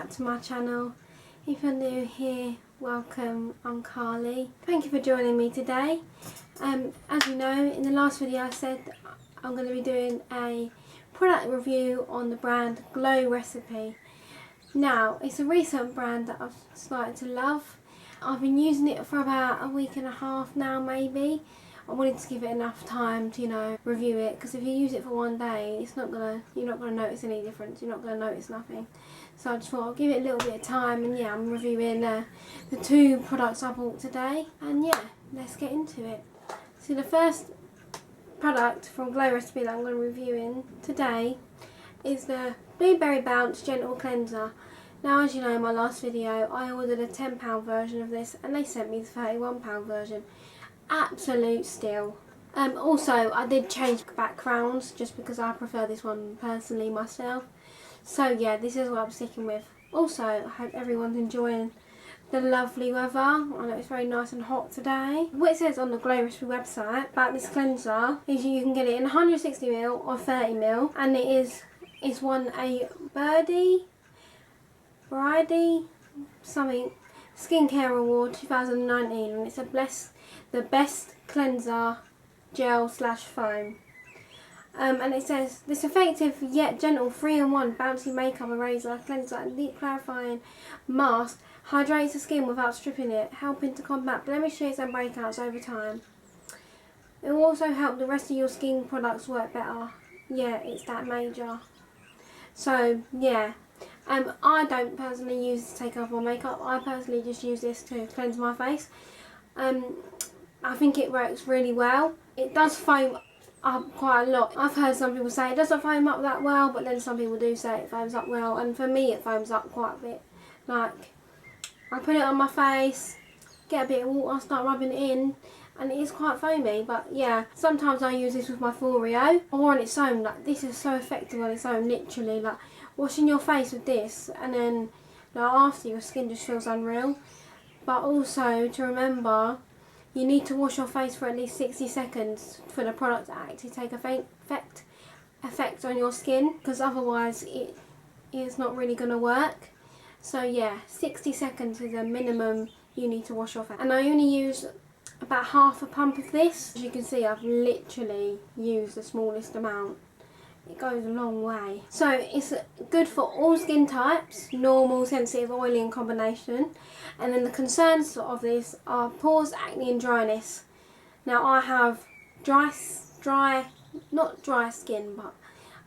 back to my channel. If you're new here, welcome. I'm Carlie. Thank you for joining me today. As you know, in the last video I said I'm going to be doing a product review on the brand Glow Recipe. Now, it's a recent brand that I've started to love. I've been using it for about a week and a half now, maybe. I wanted to give it enough time to, review it, because if you use it for one day, you're not gonna notice any difference. You're not gonna notice nothing. So I just thought I'll give it a little bit of time, and yeah, I'm reviewing the two products I bought today, and yeah, let's get into it. So the first product from Glow Recipe that I'm going to be reviewing today is the Blueberry Bounce Gentle Cleanser. Now, as you know, in my last video I ordered a £10 version of this and they sent me the £31 version. Absolute steal. Also, I did change backgrounds just because I prefer this one personally myself. So yeah, this is what I'm sticking with. Also, I hope everyone's enjoying the lovely weather. I know it's very nice and hot today. What it says on the Glow Recipe website about this cleanser is you can get it in 160ml or 30ml, and it's won a Variety something Skincare Award 2019, and it's the best cleanser gel / foam. And it says this effective yet gentle 3-in-1 bouncy makeup eraser, cleanser and deep clarifying mask hydrates the skin without stripping it, helping to combat blemishes and breakouts over time. It will also help the rest of your skin products work better. Yeah, it's that major. So yeah, I don't personally use this to take off my makeup. I personally just use this to cleanse my face. I think it works really well. It does foam up quite a lot. I've heard some people say it doesn't foam up that well, but then some people do say it foams up well, and for me it foams up quite a bit. Like, I put it on my face, get a bit of water, start rubbing it in, and it is quite foamy. But yeah, sometimes I use this with my Foreo or on its own. Like, this is so effective on its own, literally. Like, washing your face with this, and then after, your skin just feels unreal. But also to remember, you need to wash your face for at least 60 seconds for the product to actually take effect on your skin, because otherwise it is not really going to work. So yeah, 60 seconds is a minimum you need to wash your face. And I only use about half a pump of this. As you can see, I've literally used the smallest amount. It goes a long way. So it's good for all skin types, normal, sensitive, oily in combination. And then the concerns of this are pores, acne and dryness. Now I have not dry skin, but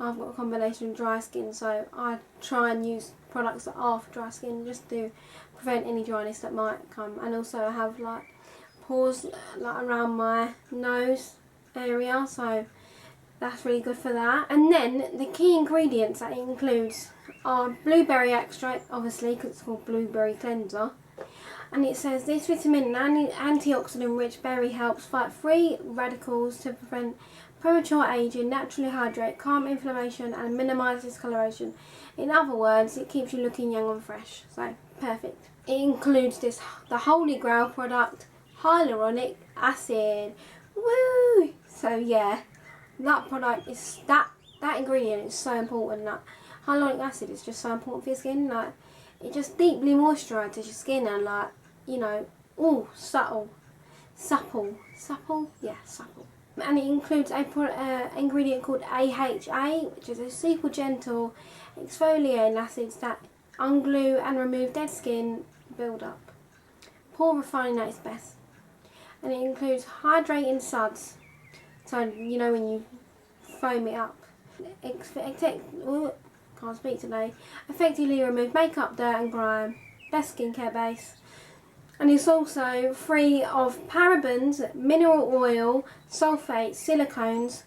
I've got a combination of dry skin, so I try and use products that are for dry skin just to prevent any dryness that might come. And also I have like pores like around my nose area, so that's really good for that. And then the key ingredients that it includes are blueberry extract, obviously because it's called Blueberry Cleanser. And it says this vitamin and antioxidant rich berry helps fight free radicals to prevent premature aging, naturally hydrate, calm inflammation and minimise discoloration. In other words, it keeps you looking young and fresh. So perfect. It includes the holy grail product, hyaluronic acid. Woo! So yeah, that product is that ingredient is so important. Like, hyaluronic acid is just so important for your skin. Like, it just deeply moisturises your skin and supple. And it includes a ingredient called AHA, which is a super gentle exfoliating acids that unglue and remove dead skin build-up. Pore refining at its best. And it includes hydrating suds. So, when you foam it up. Can't speak today. Effectively remove makeup, dirt and grime. Best skincare base. And it's also free of parabens, mineral oil, sulfates, silicones,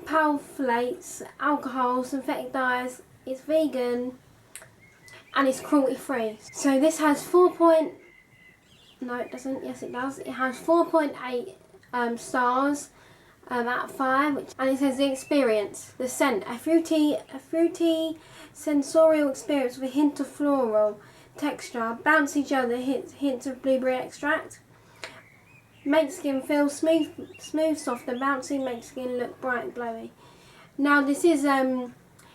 phthalates, alcohol, synthetic dyes. It's vegan and it's cruelty free. So this has no it doesn't, yes it does. It has 4.8 stars out of 5, and it says the experience, the scent, a fruity sensorial experience with a hint of floral texture, bouncy gel that hints of blueberry extract, makes skin feel smooth, soft and bouncy, makes skin look bright and glowy. Now this is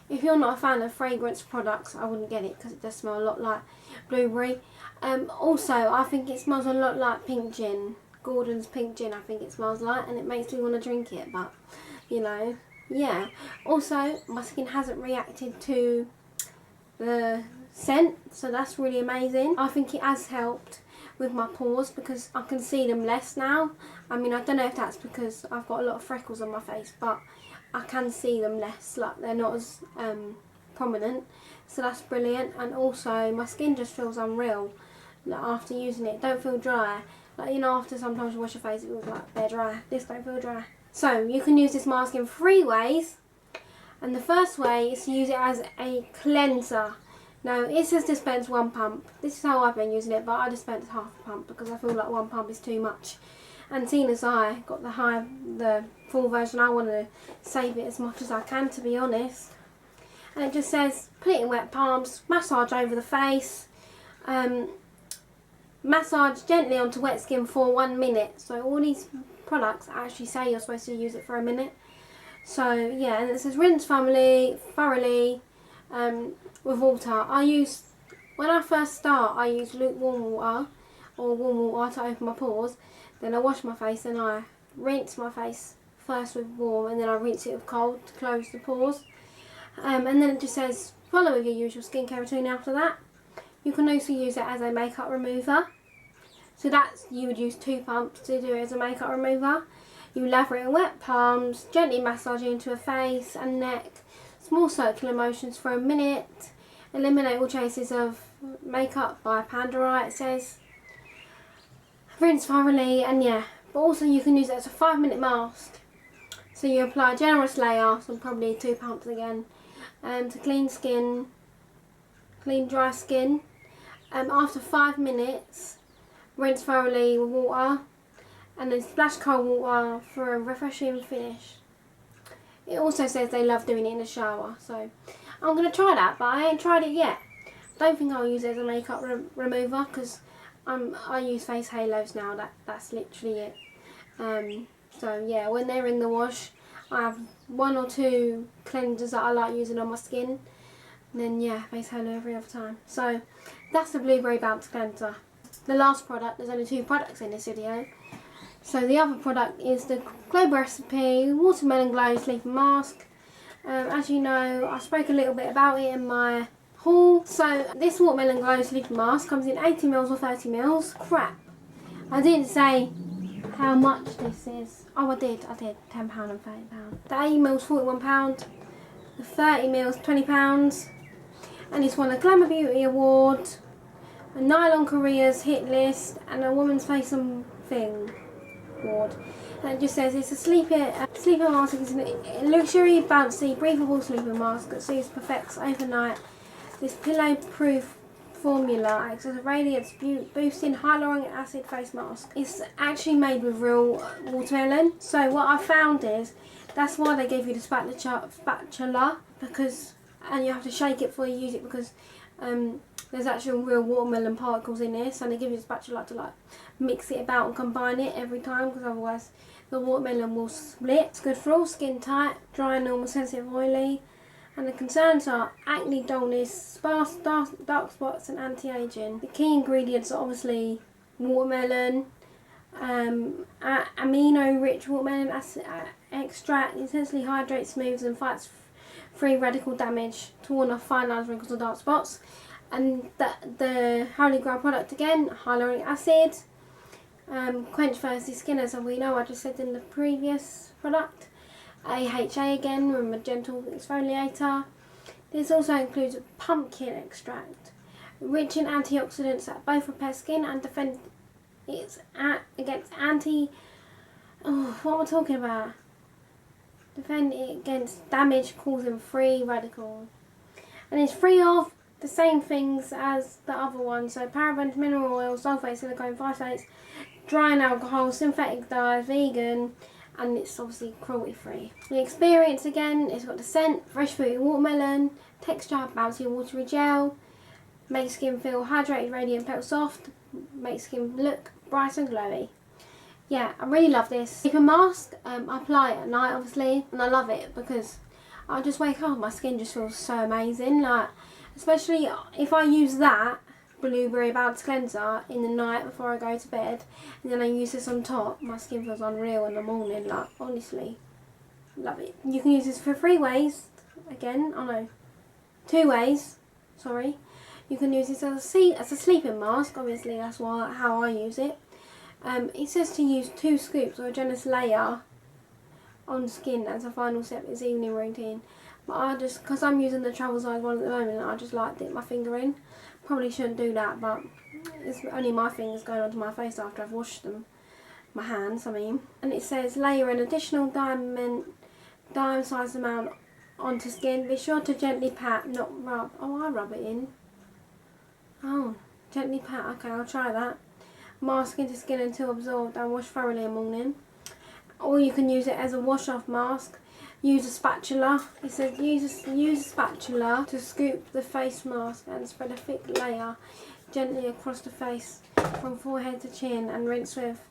if you're not a fan of fragrance products, I wouldn't get it because it does smell a lot like blueberry. Also, I think it smells a lot like pink gin. Gordon's pink gin, I think it smells like, and it makes me want to drink it, but, you know, yeah. Also, my skin hasn't reacted to the scent, so that's really amazing. I think it has helped with my pores because I can see them less now. I mean, I don't know if that's because I've got a lot of freckles on my face, but I can see them less, like they're not as prominent, so that's brilliant. And also my skin just feels unreal, like, after using it. Don't feel dry, like, you know, after sometimes you wash your face it feels like they're dry. This don't feel dry. So you can use this mask in 3 ways, and the first way is to use it as a cleanser. Now it says dispense 1 pump. This is how I've been using it, but I dispense half a pump because I feel like 1 pump is too much. And seeing as I got the full version, I want to save it as much as I can, to be honest. And it just says put it in wet palms, massage over the face, massage gently onto wet skin for 1 minute. So all these products actually say you're supposed to use it for a minute. So yeah, and it says rinse thoroughly with water. When I first start, I use lukewarm water or warm water to open my pores. Then I wash my face and I rinse my face first with warm, and then I rinse it with cold to close the pores. And then it just says follow with your usual skincare routine after that. You can also use it as a makeup remover. So you would use 2 pumps to do it as a makeup remover. You lather it in wet palms, gently massage it into a face and neck, small circular motions for a minute. Eliminate all traces of makeup by Panda Eye, it says. Rinse thoroughly, and yeah. But also you can use it as a 5-minute mask. So you apply a generous layer, so probably 2 pumps again, to clean dry skin. After 5 minutes, rinse thoroughly with water, and then splash cold water for a refreshing finish. It also says they love doing it in the shower, so I'm going to try that, but I ain't tried it yet. Don't think I'll use it as a makeup remover because I use face halos now. That's literally it. So yeah, when they're in the wash, I have 1 or 2 cleansers that I like using on my skin, and then yeah, face halo every other time. So that's the Blueberry Bounce Cleanser. The last product, there's only 2 products in this video. So the other product is the Global Recipe Watermelon Glow Sleeping Mask. As you know, I spoke a little bit about it in my haul. So this Watermelon Glow Sleeping Mask comes in 80ml or 30ml. Crap, I didn't say how much this is. Oh, I did. £10 and £30. The 80ml is £41. The 30ml is £20. And it's won a Glamour Beauty Award, a Nylon Careers hit list, and a Woman's Face and Thing Award. And it just says it's a sleeping mask. It's a luxury, bouncy, breathable sleeping mask that soothes, perfects overnight. This pillow-proof formula acts as a radiance boosting hyaluronic acid face mask. It's actually made with real watermelon. So what I found is that's why they gave you the spatula, because, and you have to shake it before you use it because there's actual real watermelon particles in this, and they give you a spatula to like mix it about and combine it every time, because otherwise the watermelon will split. It's good for all skin type, dry, normal, sensitive, oily. And the concerns are acne, dullness, sparse, dark spots and anti-aging. The key ingredients are obviously watermelon, amino-rich watermelon acid extract, intensely hydrates, smooths and fights free radical damage to warn off fine lines, wrinkles and dark spots. And the Holy Grail product again, hyaluronic acid, quench thirsty skin, as we know, I just said in the previous product. AHA again, from a gentle exfoliator. This also includes pumpkin extract, rich in antioxidants that both repair skin and defend it against defend it against damage causing free radicals. And it's free of the same things as the other one, so parabens, mineral oils, sulfates, silicone, phosphates, drying alcohol, synthetic dyes, vegan, and it's obviously cruelty free. The experience again, it's got the scent, fresh fruity watermelon, texture, bouncy watery gel, makes skin feel hydrated, radiant, pale soft, makes skin look bright and glowy. Yeah, I really love this. Sleeping mask, I apply it at night obviously, and I love it because I just wake up, my skin just feels so amazing. Like, especially if I use that blueberry balance cleanser in the night before I go to bed, and then I use this on top, my skin feels unreal in the morning. Like, honestly, love it. You can use this for 3 ways. Again, oh no, 2 ways. Sorry. You can use this as a sleeping mask. Obviously, that's how I use it. It says to use 2 scoops or a generous layer on skin as a final step of this evening routine. But I just, because I'm using the travel size one at the moment, I just like dip my finger in. Probably shouldn't do that, but it's only my fingers going onto my face after I've washed them. My hands, I mean. And it says layer an additional dime sized amount onto skin. Be sure to gently pat, not rub. Oh, I rub it in. Oh, gently pat. Okay, I'll try that. Mask into skin until absorbed and wash thoroughly in the morning. Or you can use it as a wash-off mask. Use a spatula. It says use a spatula to scoop the face mask and spread a thick layer gently across the face from forehead to chin and rinse with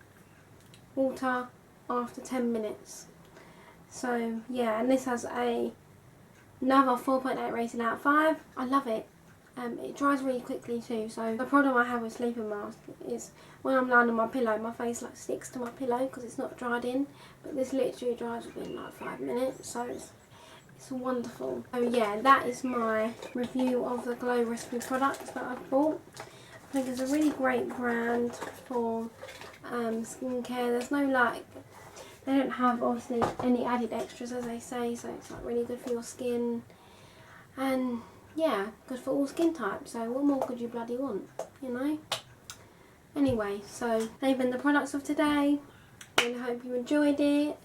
water after 10 minutes. So yeah, and this has another 4.8 rating out of 5. I love it. It dries really quickly too. So the problem I have with sleeping mask is when I'm lying on my pillow, my face like sticks to my pillow because it's not dried in. But this literally dries within like 5 minutes, so it's wonderful. So yeah, that is my review of the Glow Recipe products that I've bought. I think it's a really great brand for skincare. There's no they don't have obviously any added extras as they say, so it's like really good for your skin. And yeah, good for all skin types, so what more could you bloody want, you know? Anyway, so they've been the products of today. I really hope you enjoyed it.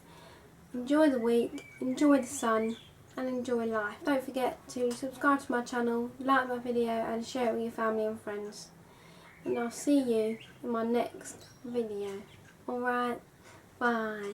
Enjoy the week, enjoy the sun, and enjoy life. Don't forget to subscribe to my channel, like my video, and share it with your family and friends. And I'll see you in my next video. Alright, bye.